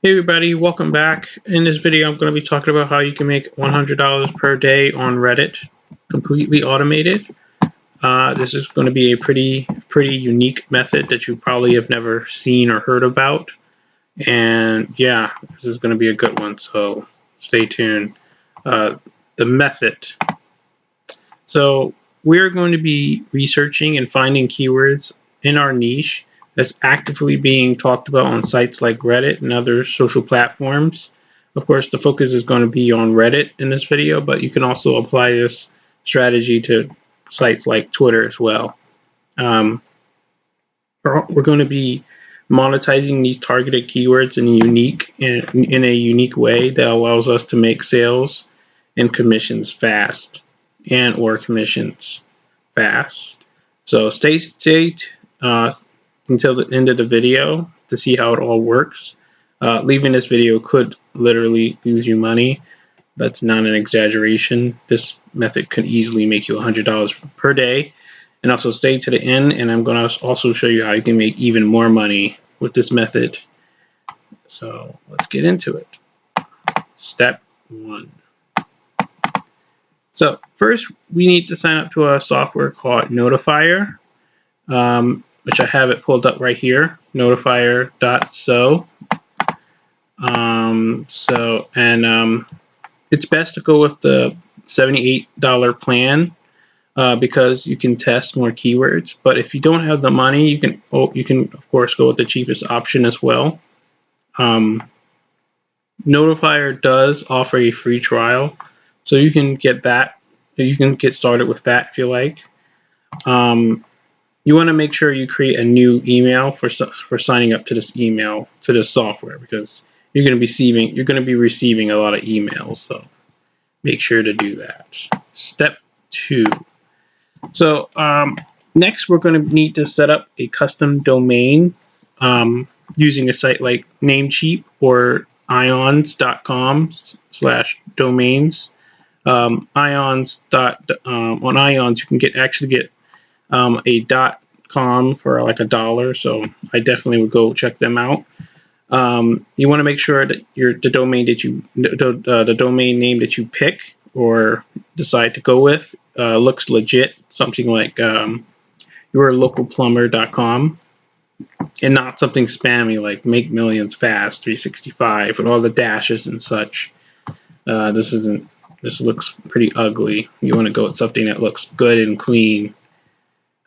Hey everybody, welcome back. In this video, I'm going to be talking about how you can make $100 per day on Reddit, completely automated. This is going to be a pretty unique method that you probably have never seen or heard about. And yeah, this is going to be a good one, so stay tuned. The method. So we're going to be researching and finding keywords in our niche that's actively being talked about on sites like Reddit and other social platforms. Of course, the focus is going to be on Reddit in this video, but you can also apply this strategy to sites like Twitter as well. We're going to be monetizing these targeted keywords in a unique way that allows us to make sales and commissions fast or commissions fast. So stay until the end of the video to see how it all works. Leaving this video could literally lose you money. That's not an exaggeration. This method could easily make you $100 per day. And also stay to the end, and I'm going to also show you how you can make even more money with this method. So let's get into it. Step 1. So first, we need to sign up to a software called Notifier, which I have it pulled up right here, notifier.so. It's best to go with the $78 plan because you can test more keywords. But if you don't have the money, you can of course go with the cheapest option as well. Notifier does offer a free trial, so you can get that. You can get started with that if you like. You want to make sure you create a new email for signing up to this software, because you're going to be receiving a lot of emails. So make sure to do that. Step 2. So next, we're going to need to set up a custom domain using a site like Namecheap or ions.com/domains. On Ions, you can actually get a .com for like $1, so I definitely would go check them out. You want to make sure that the domain name that you pick or decide to go with looks legit, something like yourlocalplumber.com, and not something spammy like Make Millions Fast 365 with all the dashes and such. This looks pretty ugly. You want to go with something that looks good and clean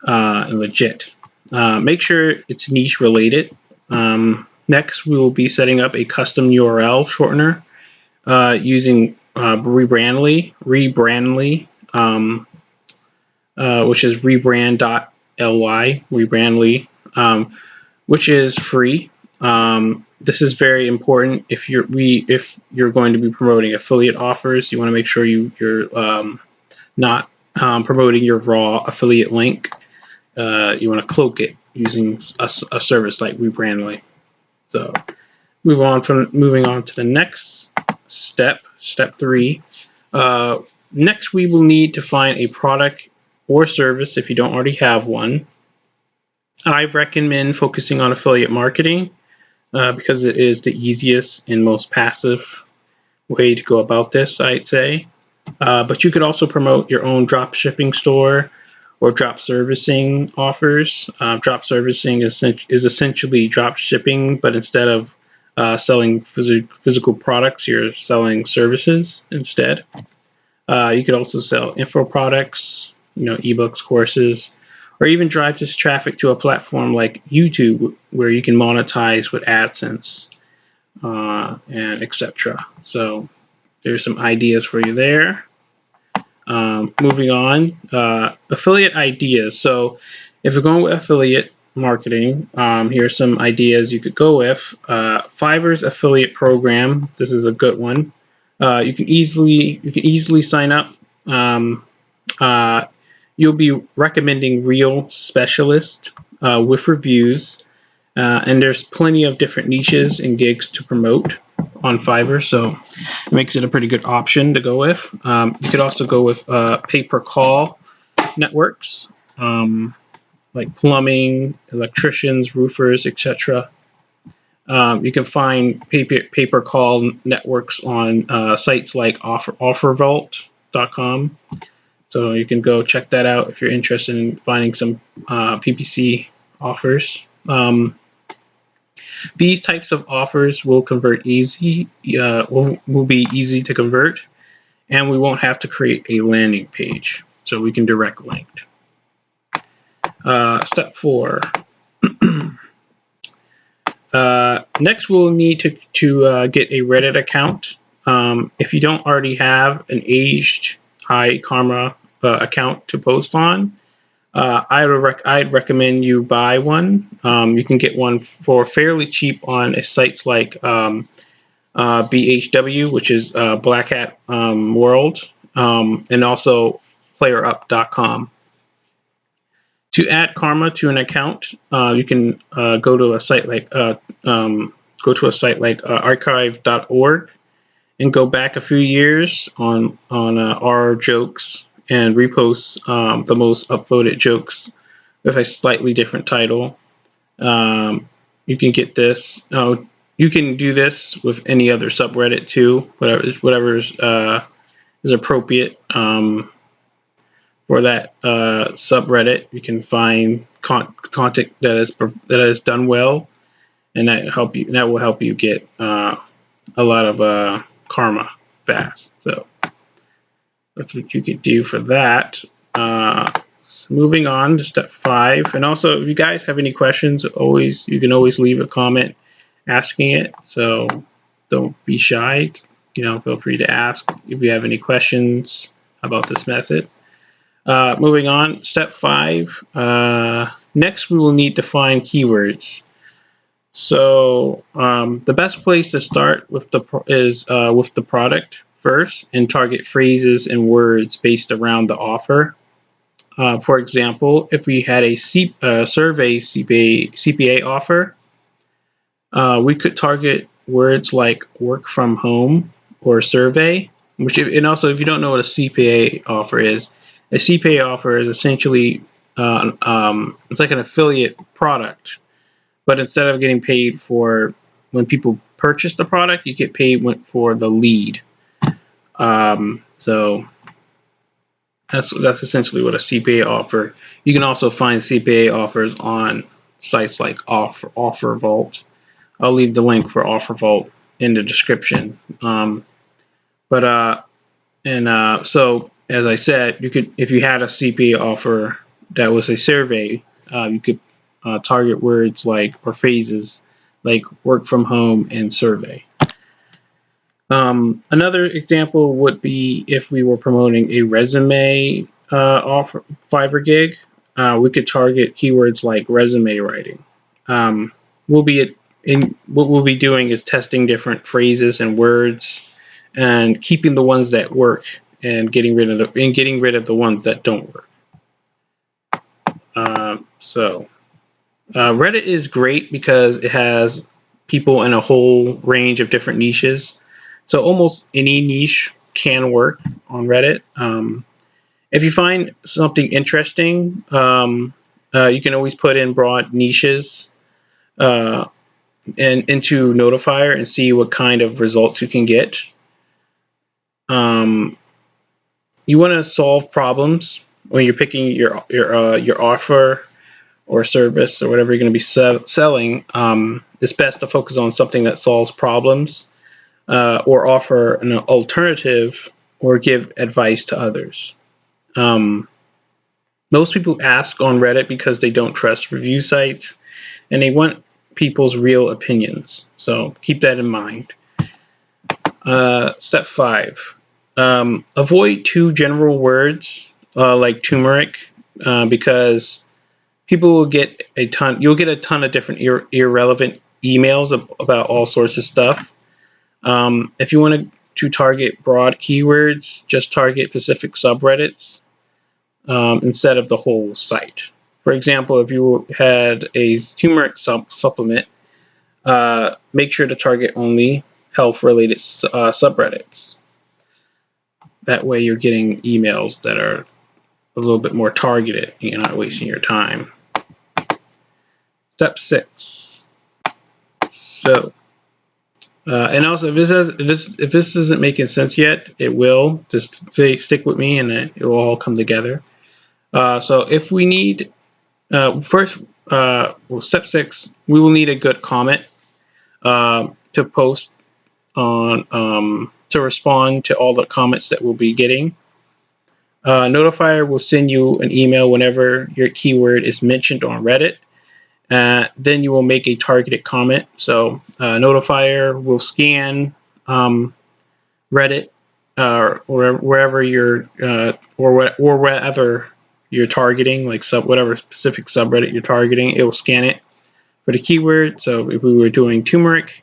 and legit. Make sure it's niche related. Next, we will be setting up a custom URL shortener using Rebrandly, which is rebrand.ly, which is free. This is very important if you're going to be promoting affiliate offers. You want to make sure you're not promoting your raw affiliate link. You want to cloak it using a service like Rebrandly. So moving on to the next step, step 3. Next, we will need to find a product or service if you don't already have one. I recommend focusing on affiliate marketing because it is the easiest and most passive way to go about this, I'd say. But you could also promote your own drop shipping store or drop servicing offers. Drop servicing is essentially drop shipping, but instead of selling physical products, you're selling services instead. You could also sell info products, ebooks, courses, or even drive this traffic to a platform like YouTube where you can monetize with AdSense and etc. So there's some ideas for you there. Moving on, affiliate ideas. So if you're going with affiliate marketing, here's some ideas you could go with. Fiverr's affiliate program. This is a good one. You can easily sign up. You'll be recommending real specialists with reviews, and there's plenty of different niches and gigs to promote on Fiverr, so it makes it a pretty good option to go with. You could also go with pay-per-call networks like plumbing, electricians, roofers, etc. You can find paper call networks on sites like offervault.com. So you can go check that out if you're interested in finding some PPC offers. These types of offers will convert easy, will be easy to convert, and we won't have to create a landing page. So we can direct link. Step 4. Next, we'll need to get a Reddit account. If you don't already have an aged high karma account to post on, I'd recommend you buy one. You can get one for fairly cheap on sites like BHW, which is Black Hat World, and also playerup.com. To add karma to an account, you can go to a site like archive.org and go back a few years on our jokes and repost the most upvoted jokes with a slightly different title. You can get this. You can do this with any other subreddit too. Whatever is appropriate. For that subreddit, you can find content that is done well, and that will help you get a lot of karma fast. So that's what you could do for that. So moving on to step 5, and also if you guys have any questions, you can always leave a comment asking it. So don't be shy. Feel free to ask if you have any questions about this method. Moving on, step 5. Next, we will need to find keywords. So the best place to start is with the product first and target phrases and words based around the offer. For example, if we had a survey CPA offer, we could target words like work from home or survey. And also, if you don't know what a CPA offer is, a CPA offer is essentially it's like an affiliate product, but instead of getting paid for when people purchase the product, you get paid for the lead. So that's essentially what a CPA offer. You can also find CPA offers on sites like OfferVault. I'll leave the link for OfferVault in the description. So as I said, you could, if you had a CPA offer that was a survey, you could target words or phrases like work from home and survey. Another example would be if we were promoting a resume offer Fiverr gig, we could target keywords like resume writing. What we'll be doing is testing different phrases and words and keeping the ones that work and getting rid of the ones that don't work. Reddit is great because it has people in a whole range of different niches. So almost any niche can work on Reddit. If you find something interesting, you can always put in broad niches and into Notifier and see what kind of results you can get. You want to solve problems when you're picking your offer or service or whatever you're going to be selling. It's best to focus on something that solves problems, or offer an alternative or give advice to others. Most people ask on Reddit because they don't trust review sites and they want people's real opinions. So keep that in mind. Step 5. Avoid too general words like turmeric, because people will get you'll get a ton of different irrelevant emails about all sorts of stuff. If you want to target broad keywords, just target specific subreddits instead of the whole site. For example, if you had a turmeric supplement, make sure to target only health-related subreddits. That way you're getting emails that are a little bit more targeted and you're not wasting your time. Step 6. So, and also, if this isn't making sense yet, it will. Just stick with me, and it will all come together. So, if we need first, well, step 6, we will need a good comment to post on to respond to all the comments that we'll be getting. Notifier will send you an email whenever your keyword is mentioned on Reddit. Then you will make a targeted comment. So Notifier will scan Reddit or wherever you're or wherever you're targeting, like whatever specific subreddit you're targeting. It will scan it for the keyword. So if we were doing turmeric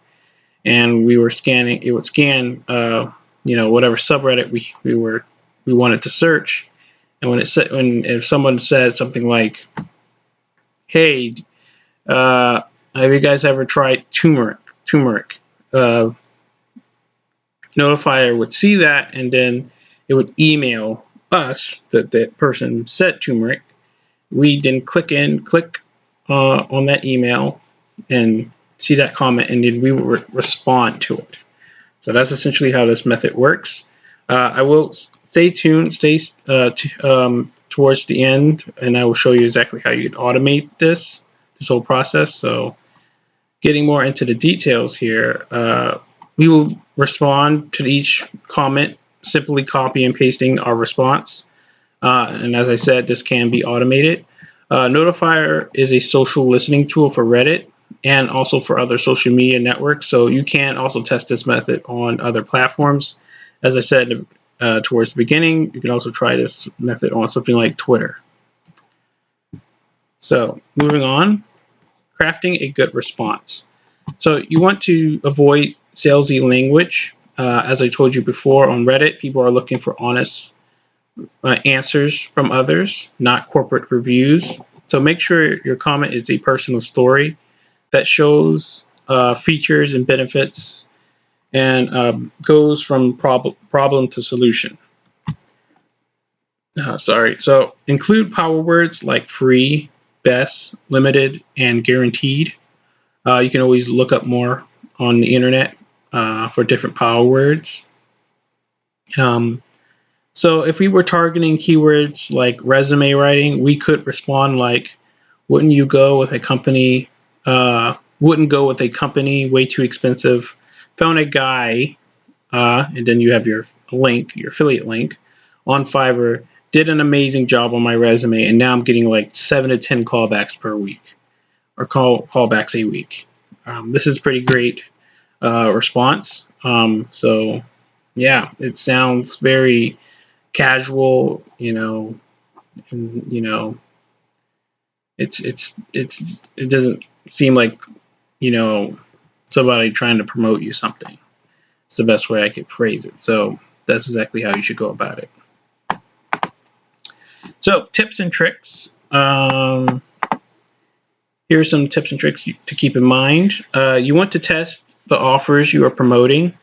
and we were scanning, it would scan whatever subreddit we wanted to search. And if someone said something like, "Hey, have you guys ever tried turmeric?" Notifier would see that, and then it would email us that person said turmeric. We then click on that email and see that comment, and then we will respond to it. So that's essentially how this method works. I will stay tuned, towards the end, and I will show you exactly how you can automate this whole process. So getting more into the details here, we will respond to each comment, simply copy and pasting our response. And as I said, this can be automated. Notifier is a social listening tool for Reddit and also for other social media networks. So you can also test this method on other platforms. As I said towards the beginning, you can also try this method on something like Twitter. So moving on, crafting a good response. So you want to avoid salesy language. As I told you before, on Reddit, people are looking for honest answers from others, not corporate reviews. So make sure your comment is a personal story that shows features and benefits and goes from problem to solution. So include power words like free, best, limited, and guaranteed. You can always look up more on the internet for different power words. So if we were targeting keywords like resume writing, we could respond like, wouldn't go with a company, way too expensive, found a guy, and then you have your link, your affiliate link on Fiverr, did an amazing job on my resume, and now I'm getting like 7 to 10 callbacks per week, or callbacks a week. This is pretty great response. So yeah, it sounds very casual, and it doesn't seem like somebody trying to promote you something. It's the best way I could phrase it. So that's exactly how you should go about it. So tips and tricks. Here are some tips and tricks to keep in mind. You want to test the offers you are promoting.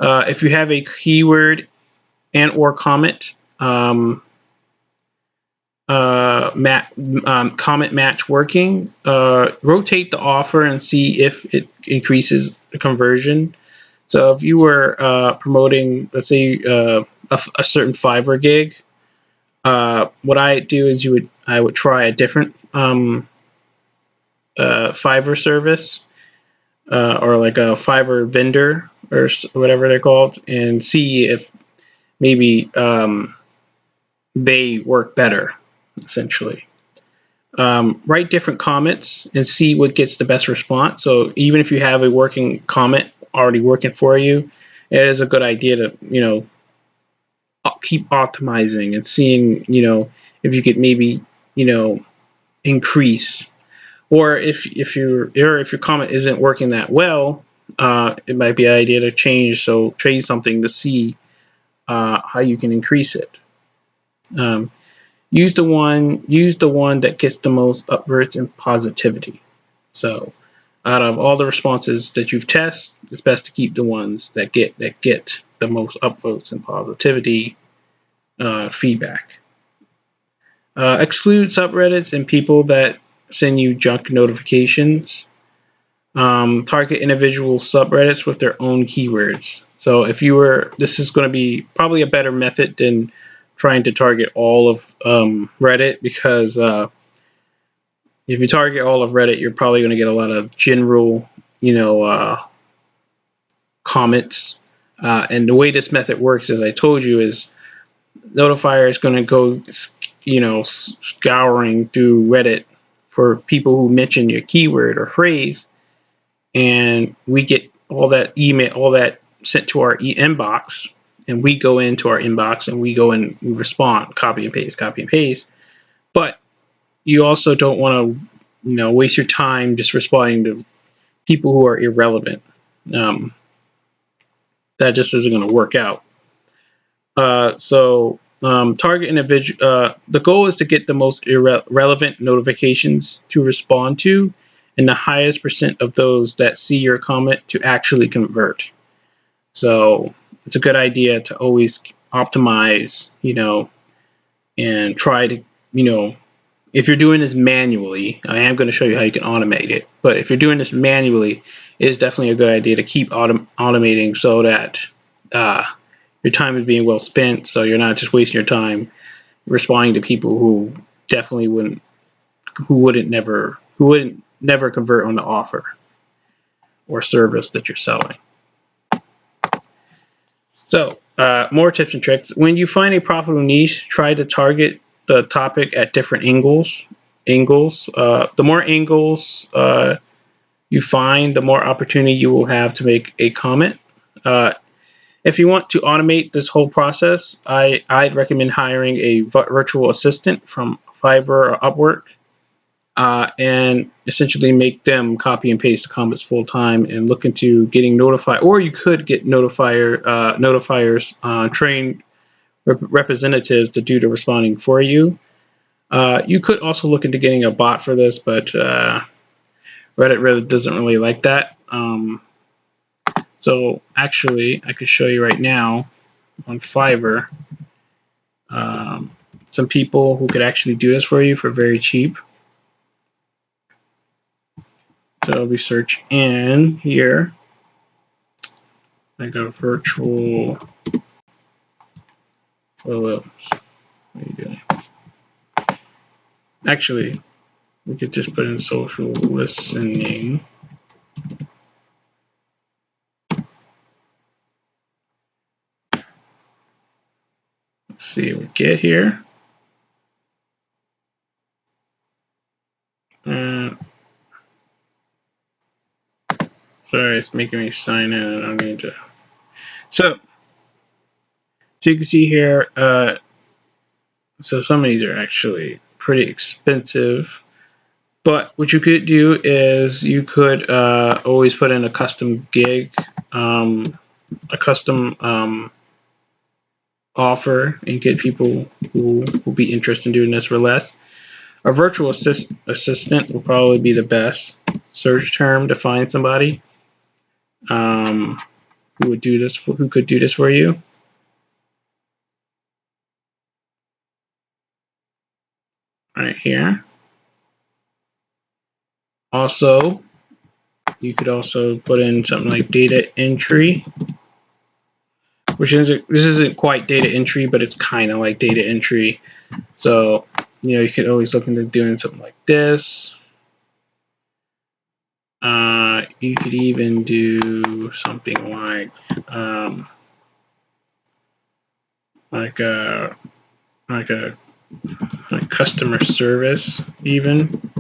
If you have a keyword and or comment comment match working, rotate the offer and see if it increases the conversion. So if you were promoting, let's say, a certain Fiverr gig, what I do is I would try a different Fiverr service or like a Fiverr vendor or whatever they're called, and see if maybe they work better, essentially. Write different comments and see what gets the best response. So even if you have a working comment already working for you, it is a good idea to keep optimizing and seeing if you could maybe increase, or if your comment isn't working that well, it might be an idea to change. So trade something to see how you can increase it. Use the one that gets the most upvotes and positivity. So out of all the responses that you've tested, it's best to keep the ones that get the most upvotes and positivity feedback. Exclude subreddits and people that send you junk notifications. Target individual subreddits with their own keywords. So if you were, this is going to be probably a better method than trying to target all of Reddit, because if you target all of Reddit, you're probably going to get a lot of general, comments. And the way this method works, as I told you, is Notifier is going to go, scouring through Reddit for people who mention your keyword or phrase, and we get all that email, all that sent to our inbox, and we go into our inbox and we go and we respond, copy and paste. But you also don't want to, waste your time just responding to people who are irrelevant. That just isn't going to work out. Target individual. The goal is to get the most relevant notifications to respond to, and the highest percent of those that see your comment to actually convert. So it's a good idea to always optimize, and try to, if you're doing this manually, I am going to show you how you can automate it. But if you're doing this manually, it is definitely a good idea to keep automating so that your time is being well spent. So you're not just wasting your time responding to people who definitely wouldn't never convert on the offer or service that you're selling. So more tips and tricks. When you find a profitable niche, try to target the topic at different angles. The more angles you find, the more opportunity you will have to make a comment. If you want to automate this whole process, I'd recommend hiring a virtual assistant from Fiverr or Upwork, and essentially make them copy and paste the comments full time and look into getting notified. Or you could get notifiers trained representatives to do the responding for you. You could also look into getting a bot for this, but Reddit really doesn't really like that. So actually, I could show you right now on Fiverr some people who could actually do this for you for very cheap. So we search in here. I go virtual. What are you doing? Actually, we could just put in social listening. Let's see what we get here. Sorry, it's making me sign in. I don't need to. So you can see here. So some of these are actually pretty expensive. But what you could do is you could always put in a custom gig, a custom offer, and get people who will be interested in doing this for less. A virtual assistant will probably be the best search term to find somebody who would do this, who could do this for you. Right here. Also, you could also put in something like data entry, which isn't, this isn't quite data entry, but it's kind of like data entry. So, you could always look into doing something like this. You could even do something like customer service, even.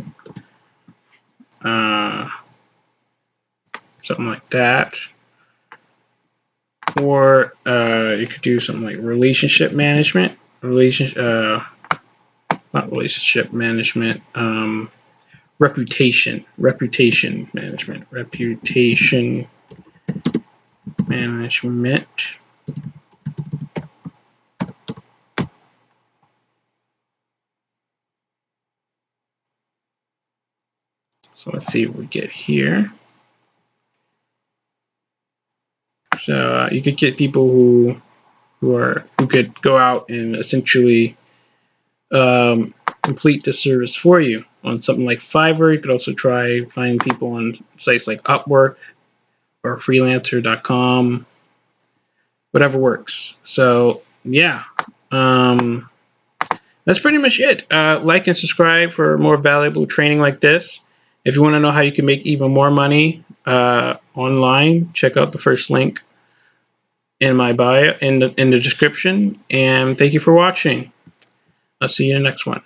Something like that. Or you could do something like relationship management. Not relationship management. Reputation management. So let's see what we get here. So you could get people who could go out and essentially complete this service for you. On something like Fiverr, you could also try finding people on sites like Upwork or freelancer.com, whatever works. So yeah, that's pretty much it. Like and subscribe for more valuable training like this. If you want to know how you can make even more money online, check out the first link in my bio in the description. And thank you for watching. I'll see you in the next one.